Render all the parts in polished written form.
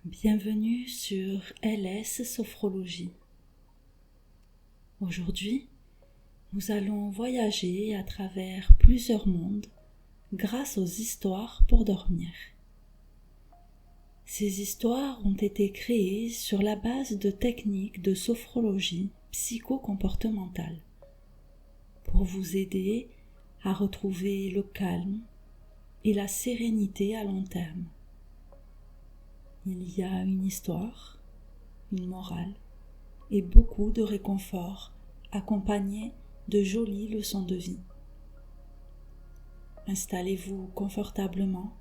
Bienvenue sur LS Sophrologie. Aujourd'hui, nous allons voyager à travers plusieurs mondes grâce aux histoires pour dormir. Ces histoires ont été créées sur la base de techniques de sophrologie psychocomportementale pour vous aider à retrouver le calme et la sérénité à long terme. Il y a une histoire, une morale et beaucoup de réconfort accompagnés de jolies leçons de vie. Installez-vous confortablement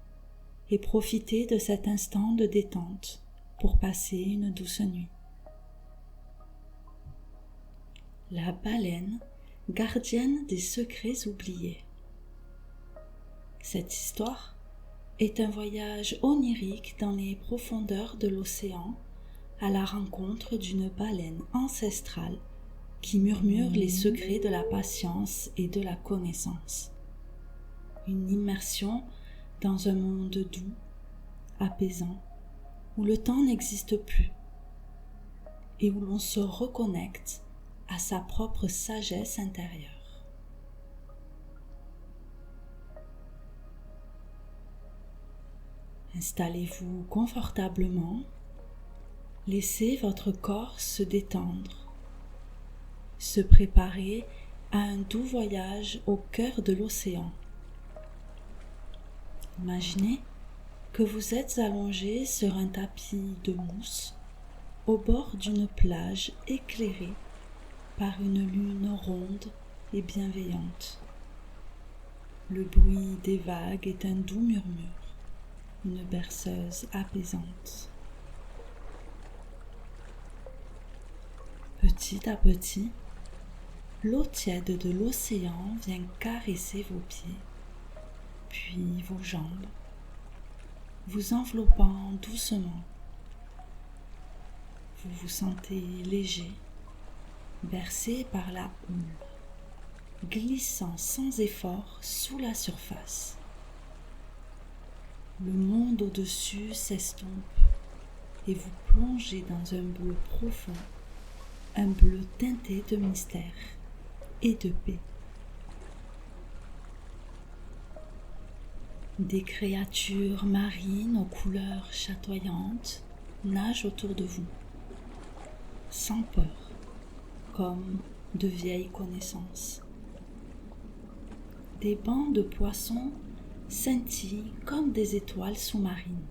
et profitez de cet instant de détente pour passer une douce nuit. La baleine, gardienne des secrets oubliés. Cette histoire est un voyage onirique dans les profondeurs de l'océan à la rencontre d'une baleine ancestrale qui murmure les secrets de la patience et de la connaissance. Une immersion dans un monde doux, apaisant, où le temps n'existe plus et où l'on se reconnecte à sa propre sagesse intérieure. Installez-vous confortablement, laissez votre corps se détendre, se préparer à un doux voyage au cœur de l'océan. Imaginez que vous êtes allongé sur un tapis de mousse au bord d'une plage éclairée par une lune ronde et bienveillante. Le bruit des vagues est un doux murmure, une berceuse apaisante. Petit à petit, l'eau tiède de l'océan vient caresser vos pieds, puis vos jambes, vous enveloppant doucement. Vous vous sentez léger, bercé par la houle, glissant sans effort sous la surface. Le monde au-dessus s'estompe et vous plongez dans un bleu profond, un bleu teinté de mystère et de paix. Des créatures marines aux couleurs chatoyantes nagent autour de vous, sans peur, comme de vieilles connaissances. Des bancs de poissons scintillent comme des étoiles sous-marines.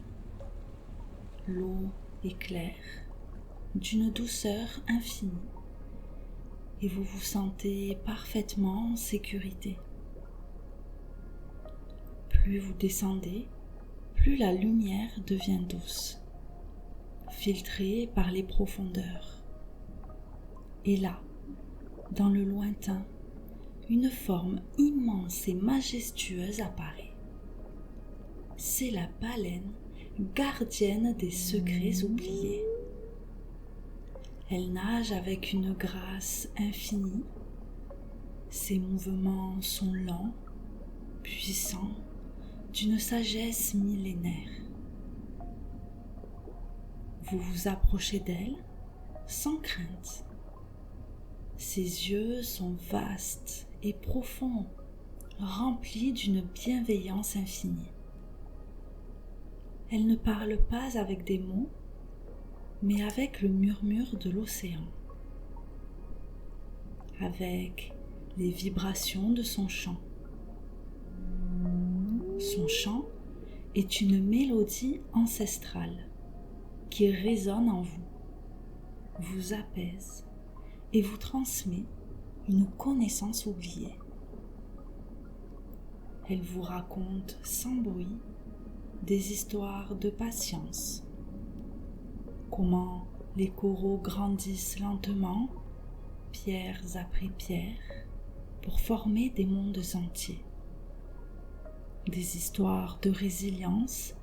L'eau est claire, d'une douceur infinie, et vous vous sentez parfaitement en sécurité. Plus vous descendez, plus la lumière devient douce, filtrée par les profondeurs. Et là, dans le lointain, une forme immense et majestueuse apparaît. C'est la baleine, gardienne des secrets oubliés. Elle nage avec une grâce infinie. Ses mouvements sont lents, puissants, d'une sagesse millénaire. Vous vous approchez d'elle sans crainte. Ses yeux sont vastes et profonds, remplis d'une bienveillance infinie. Elle ne parle pas avec des mots, mais avec le murmure de l'océan, avec les vibrations de son chant. Son chant est une mélodie ancestrale qui résonne en vous, vous apaise et vous transmet une connaissance oubliée. Elle vous raconte sans bruit des histoires de patience, comment les coraux grandissent lentement, pierres après pierres, pour former des mondes entiers. Des histoires de résilience,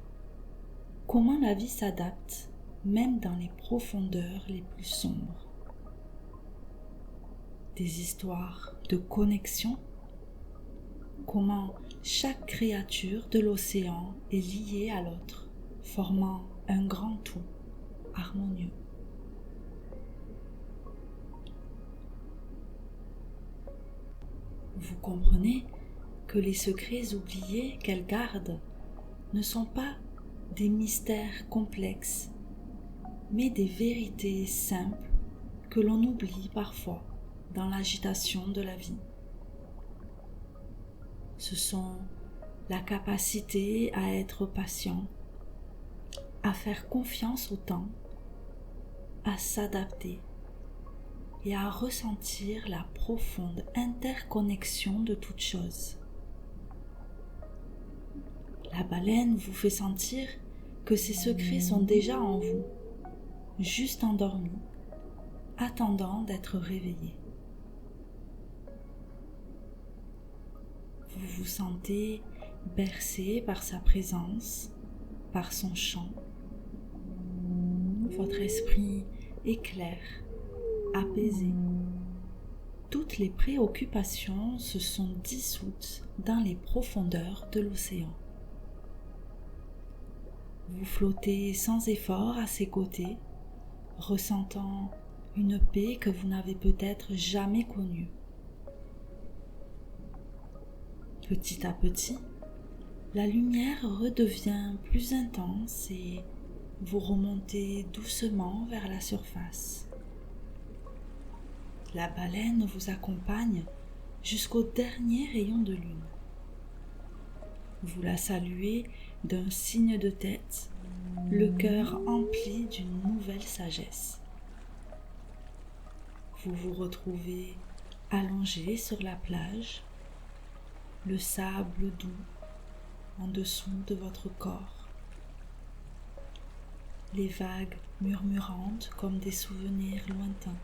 comment la vie s'adapte même dans les profondeurs les plus sombres. Des histoires de connexion, comment chaque créature de l'océan est liée à l'autre, formant un grand tout. harmonieux. Vous comprenez que les secrets oubliés qu'elle garde ne sont pas des mystères complexes, mais des vérités simples que l'on oublie parfois dans l'agitation de la vie. Ce sont la capacité à être patient, à faire confiance au temps, à s'adapter et à ressentir la profonde interconnexion de toutes choses. La baleine vous fait sentir que ces secrets sont déjà en vous, juste endormis, attendant d'être réveillés. Vous vous sentez bercé par sa présence, par son chant. Votre esprit est clair, apaisé. Toutes les préoccupations se sont dissoutes dans les profondeurs de l'océan. Vous flottez sans effort à ses côtés, ressentant une paix que vous n'avez peut-être jamais connue. Petit à petit, la lumière redevient plus intense et vous remontez doucement vers la surface. La baleine vous accompagne jusqu'au dernier rayon de lune. Vous la saluez d'un signe de tête, le cœur empli d'une nouvelle sagesse. Vous vous retrouvez allongé sur la plage, le sable doux en dessous de votre corps, les vagues murmurantes comme des souvenirs lointains.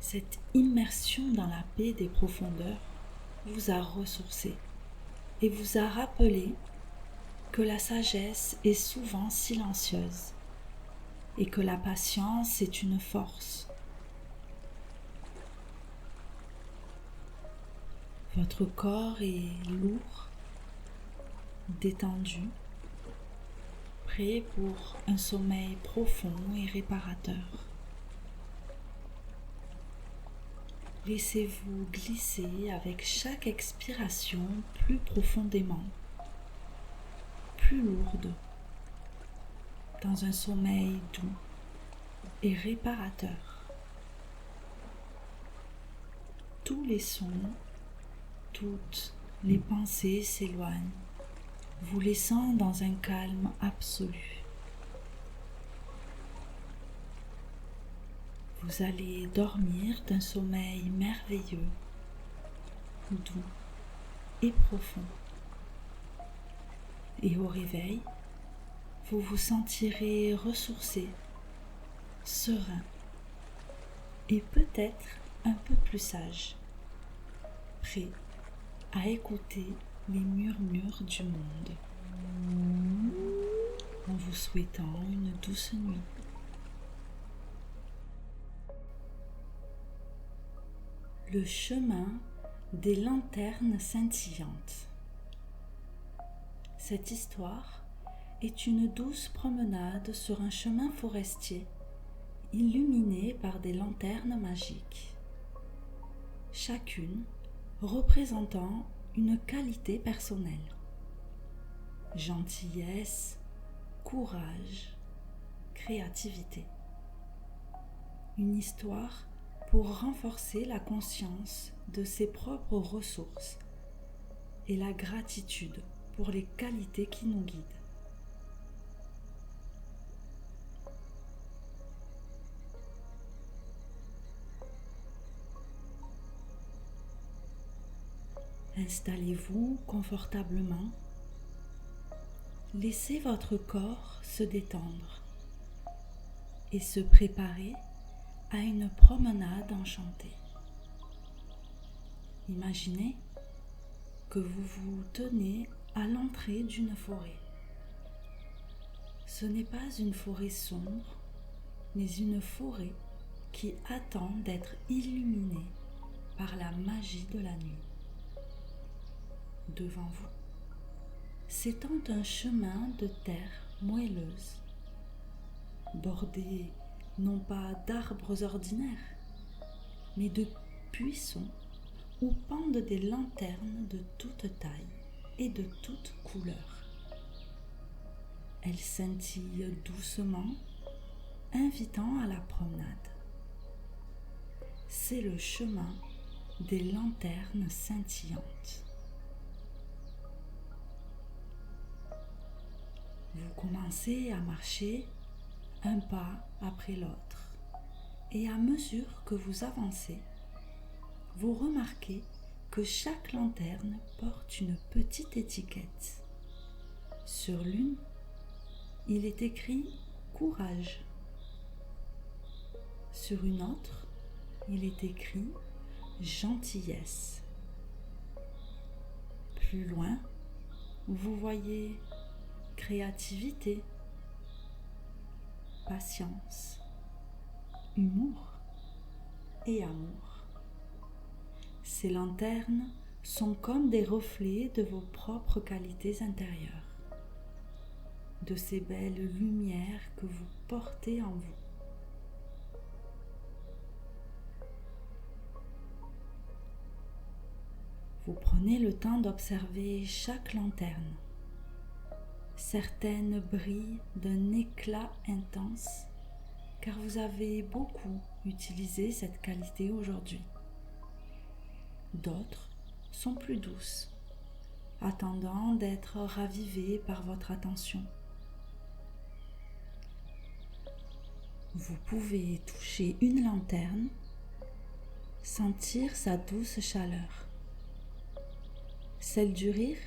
Cette immersion dans la paix des profondeurs vous a ressourcé et vous a rappelé que la sagesse est souvent silencieuse et que la patience est une force. Votre corps est lourd, détendu, prêt pour un sommeil profond et réparateur. Laissez-vous glisser avec chaque expiration plus profondément, plus lourde, dans un sommeil doux et réparateur. Tous les sons, toutes les pensées s'éloignent, vous laissant dans un calme absolu. Vous allez dormir d'un sommeil merveilleux, doux et profond. Et au réveil, vous vous sentirez ressourcé, serein et peut-être un peu plus sage, prêt à écouter les murmures du monde, en vous souhaitant une douce nuit. Le chemin des lanternes scintillantes. Cette histoire est une douce promenade sur un chemin forestier illuminé par des lanternes magiques, chacune représentant une qualité personnelle: gentillesse, courage, créativité. Une histoire pour renforcer la conscience de ses propres ressources et la gratitude pour les qualités qui nous guident. Installez-vous confortablement. Laissez votre corps se détendre et se préparer à une promenade enchantée. Imaginez que vous vous tenez à l'entrée d'une forêt. Ce n'est pas une forêt sombre, mais une forêt qui attend d'être illuminée par la magie de la nuit. Devant vous s'étend un chemin de terre moelleuse, bordé non pas d'arbres ordinaires, mais de buissons où pendent des lanternes de toute taille et de toute couleur. Elles scintillent doucement, invitant à la promenade. C'est le chemin des lanternes scintillantes. Vous commencez à marcher un pas après l'autre, et à mesure que vous avancez, vous remarquez que chaque lanterne porte une petite étiquette. Sur l'une, il est écrit « Courage ». Sur une autre, il est écrit « Gentillesse ». Plus loin, vous voyez « Créativité », patience, humour et amour. Ces lanternes sont comme des reflets de vos propres qualités intérieures, de ces belles lumières que vous portez en vous. Vous prenez le temps d'observer chaque lanterne. Certaines brillent d'un éclat intense car vous avez beaucoup utilisé cette qualité aujourd'hui. D'autres sont plus douces, attendant d'être ravivées par votre attention. Vous pouvez toucher une lanterne, sentir sa douce chaleur. Celle du rire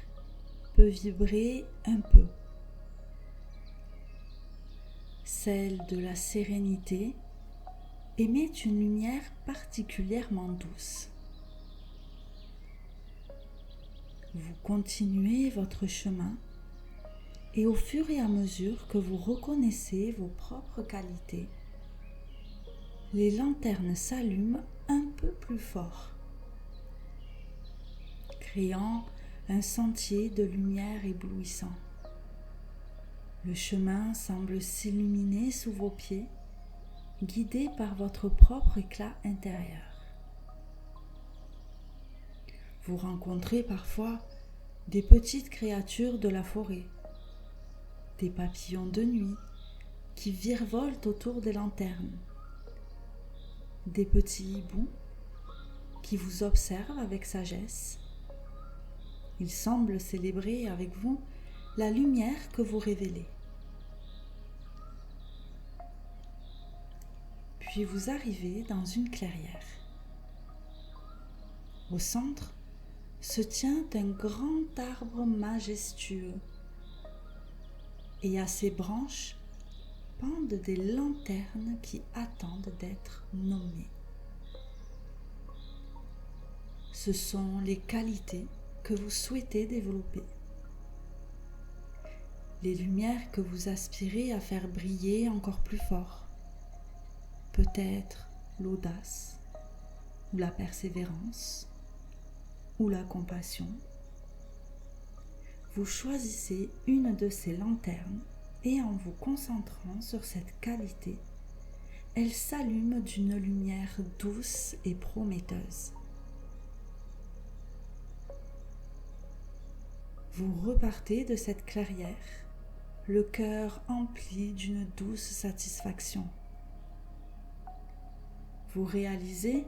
peut vibrer un peu. Celle de la sérénité émet une lumière particulièrement douce. Vous continuez votre chemin et au fur et à mesure que vous reconnaissez vos propres qualités, les lanternes s'allument un peu plus fort, créant un sentier de lumière éblouissant. Le chemin semble s'illuminer sous vos pieds, guidé par votre propre éclat intérieur. Vous rencontrez parfois des petites créatures de la forêt, des papillons de nuit qui virevolent autour des lanternes, des petits hiboux qui vous observent avec sagesse. Ils semblent célébrer avec vous la lumière que vous révélez. Puis vous arrivez dans une clairière. Au centre se tient un grand arbre majestueux et à ses branches pendent des lanternes qui attendent d'être nommées. Ce sont les qualités que vous souhaitez développer, les lumières que vous aspirez à faire briller encore plus fort. Peut-être l'audace, ou la persévérance, ou la compassion. Vous choisissez une de ces lanternes et en vous concentrant sur cette qualité, elle s'allume d'une lumière douce et prometteuse. Vous repartez de cette clairière, le cœur empli d'une douce satisfaction. Vous réalisez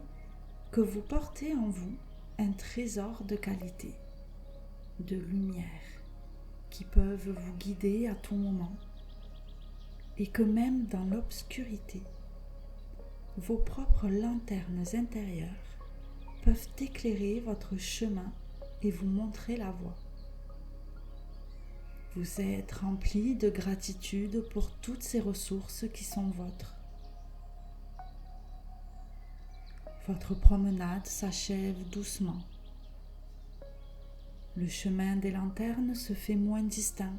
que vous portez en vous un trésor de qualité, de lumière, qui peuvent vous guider à tout moment, et que même dans l'obscurité, vos propres lanternes intérieures peuvent éclairer votre chemin et vous montrer la voie. Vous êtes rempli de gratitude pour toutes ces ressources qui sont vôtres. Votre promenade s'achève doucement. Le chemin des lanternes se fait moins distinct,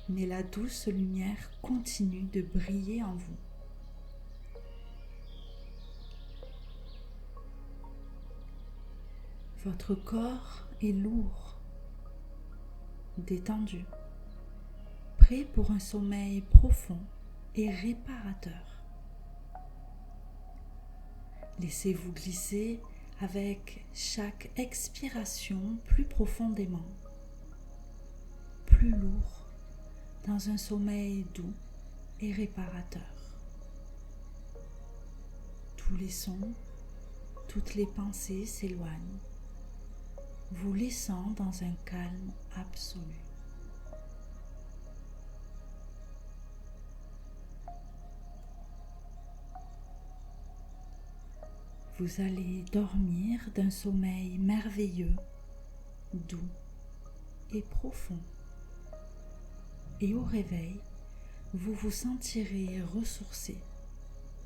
mais la douce lumière continue de briller en vous. Votre corps est lourd, détendu, prêt pour un sommeil profond et réparateur. Laissez-vous glisser avec chaque expiration plus profondément, plus lourd, dans un sommeil doux et réparateur. Tous les sons, toutes les pensées s'éloignent, vous laissant dans un calme absolu. Vous allez dormir d'un sommeil merveilleux, doux et profond. Et au réveil, vous vous sentirez ressourcé,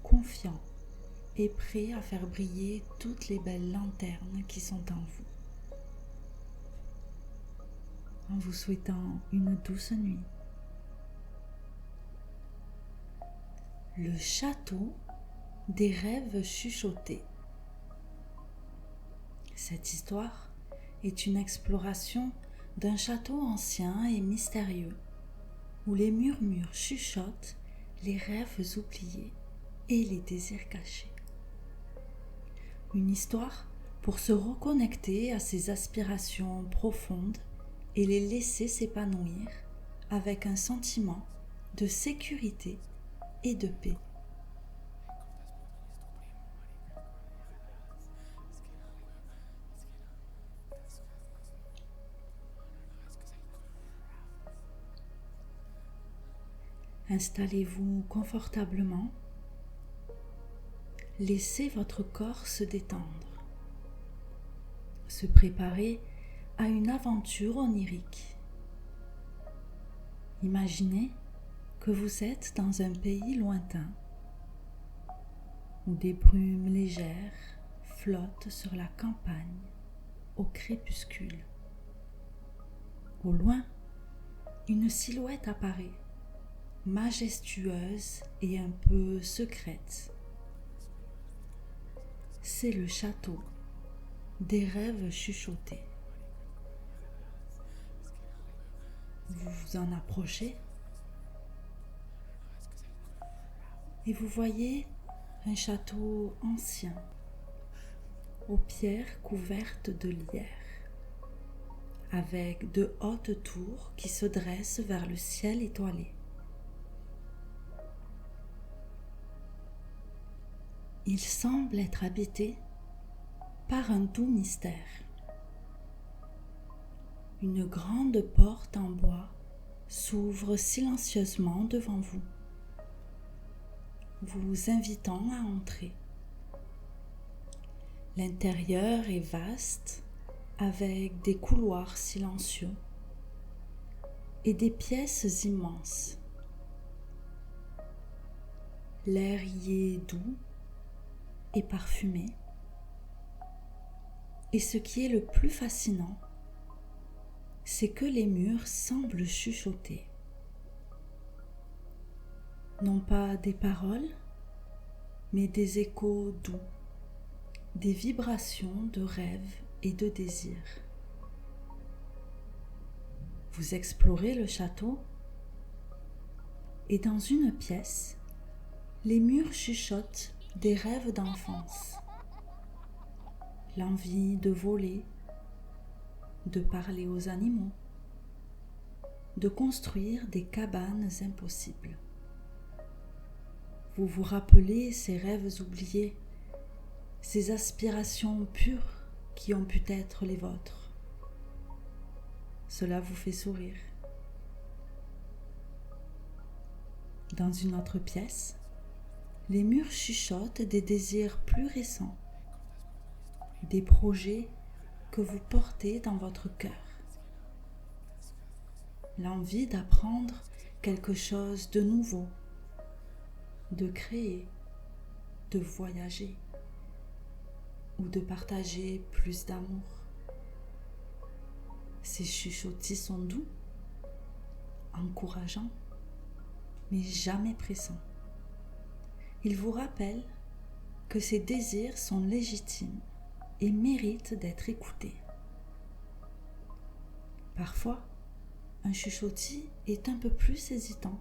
confiant et prêt à faire briller toutes les belles lanternes qui sont en vous. En vous souhaitant une douce nuit. Le château des rêves chuchotés. Cette histoire est une exploration d'un château ancien et mystérieux, où les murmures chuchotent les rêves oubliés et les désirs cachés. Une histoire pour se reconnecter à ses aspirations profondes et les laisser s'épanouir avec un sentiment de sécurité et de paix. Installez-vous confortablement. Laissez votre corps se détendre. Se préparer à une aventure onirique. Imaginez que vous êtes dans un pays lointain où des brumes légères flottent sur la campagne au crépuscule. Au loin, une silhouette apparaît, majestueuse et un peu secrète. C'est le château des rêves chuchotés. Vous vous en approchez et vous voyez un château ancien, aux pierres couvertes de lierre, avec de hautes tours qui se dressent vers le ciel étoilé. Il semble être habité par un doux mystère. Une grande porte en bois s'ouvre silencieusement devant vous, vous invitant à entrer. L'intérieur est vaste, avec des couloirs silencieux et des pièces immenses. L'air y est doux et parfumé. Et ce qui est le plus fascinant, c'est que les murs semblent chuchoter. Non pas des paroles, mais des échos doux, des vibrations de rêve et de désir. Vous explorez le château et dans une pièce, les murs chuchotent des rêves d'enfance. L'envie de voler, de parler aux animaux, de construire des cabanes impossibles. Vous vous rappelez ces rêves oubliés, ces aspirations pures qui ont pu être les vôtres. Cela vous fait sourire. Dans une autre pièce, les murs chuchotent des désirs plus récents, des projets que vous portez dans votre cœur. L'envie d'apprendre quelque chose de nouveau, de créer, de voyager ou de partager plus d'amour. Ces chuchotis sont doux, encourageants, mais jamais pressants. Ils vous rappellent que ces désirs sont légitimes et méritent d'être écoutés. Parfois, un chuchotis est un peu plus hésitant,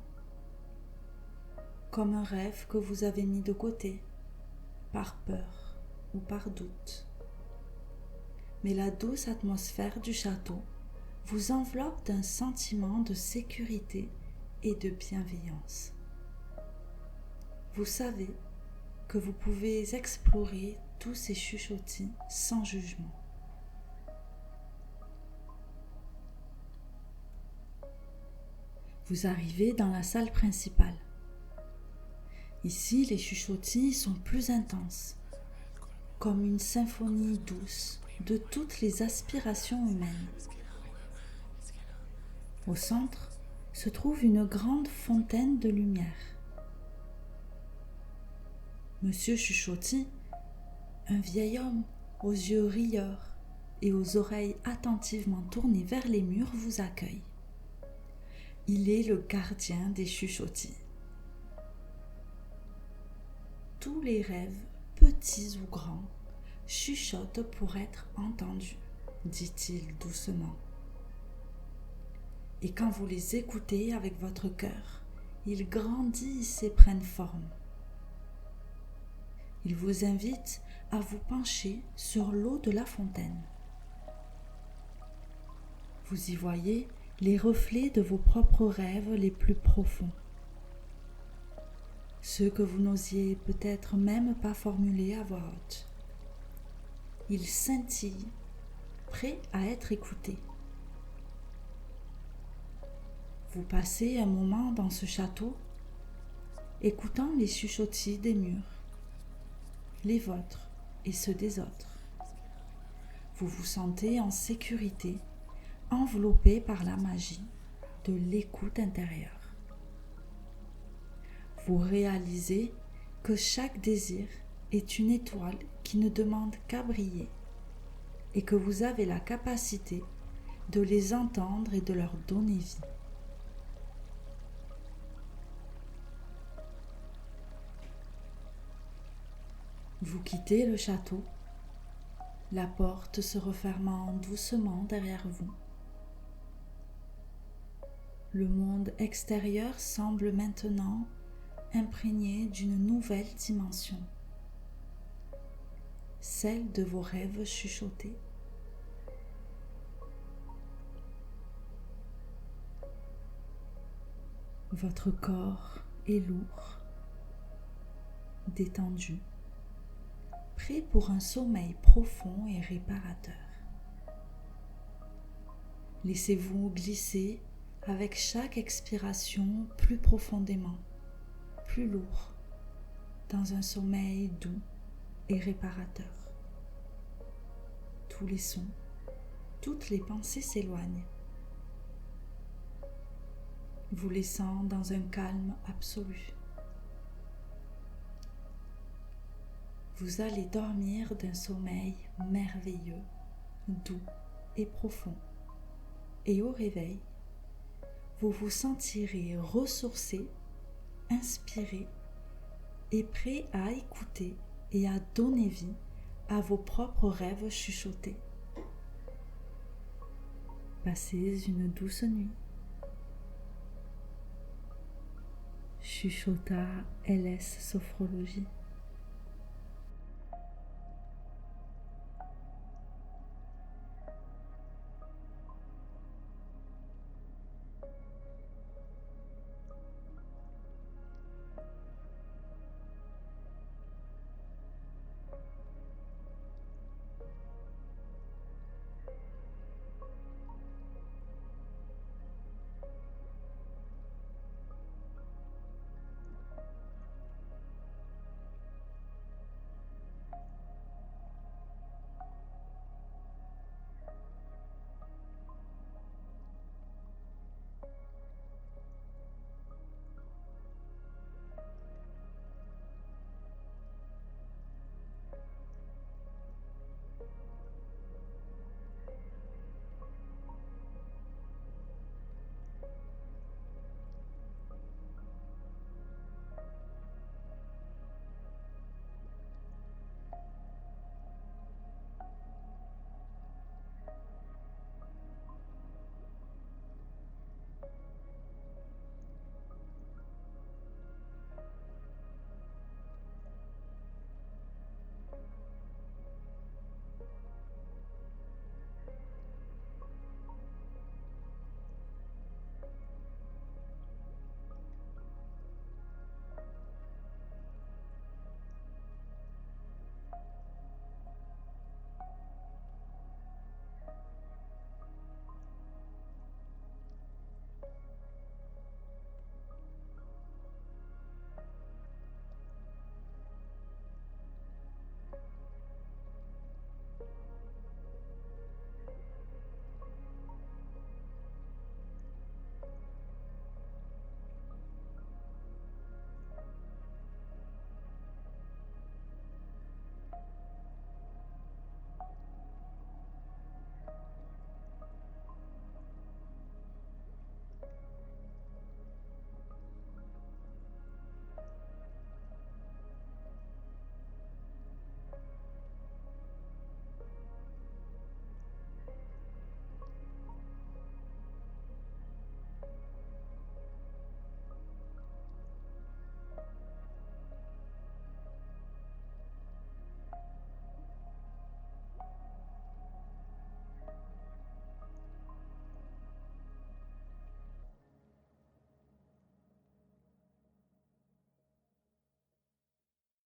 comme un rêve que vous avez mis de côté, par peur ou par doute. Mais la douce atmosphère du château vous enveloppe d'un sentiment de sécurité et de bienveillance. Vous savez que vous pouvez explorer tous ces chuchotis sans jugement. Vous arrivez dans la salle principale. Ici, les chuchotis sont plus intenses, comme une symphonie douce de toutes les aspirations humaines. Au centre se trouve une grande fontaine de lumière. Monsieur Chuchotis, un vieil homme aux yeux rieurs et aux oreilles attentivement tournées vers les murs, vous accueille. Il est le gardien des chuchotis. Tous les rêves, petits ou grands, chuchotent pour être entendus, dit-il doucement. Et quand vous les écoutez avec votre cœur, ils grandissent et prennent forme. Il vous invite à vous pencher sur l'eau de la fontaine. Vous y voyez les reflets de vos propres rêves les plus profonds, ceux que vous n'osiez peut-être même pas formuler à voix haute. Ils scintillent, prêts à être écoutés. Vous passez un moment dans ce château, écoutant les chuchotis des murs, les vôtres et ceux des autres. Vous vous sentez en sécurité, enveloppé par la magie de l'écoute intérieure. Vous réalisez que chaque désir est une étoile qui ne demande qu'à briller et que vous avez la capacité de les entendre et de leur donner vie. Vous quittez le château, la porte se refermant doucement derrière vous. Le monde extérieur semble maintenant imprégné d'une nouvelle dimension, celle de vos rêves chuchotés. Votre corps est lourd, détendu, prêt pour un sommeil profond et réparateur. Laissez-vous glisser avec chaque expiration plus profondément, plus lourd, dans un sommeil doux et réparateur. Tous les sons, toutes les pensées s'éloignent, vous laissant dans un calme absolu. Vous allez dormir d'un sommeil merveilleux, doux et profond. Et au réveil, vous vous sentirez ressourcé, inspiré et prêt à écouter et à donner vie à vos propres rêves chuchotés. Passez une douce nuit. Chuchota LS Sophrologie.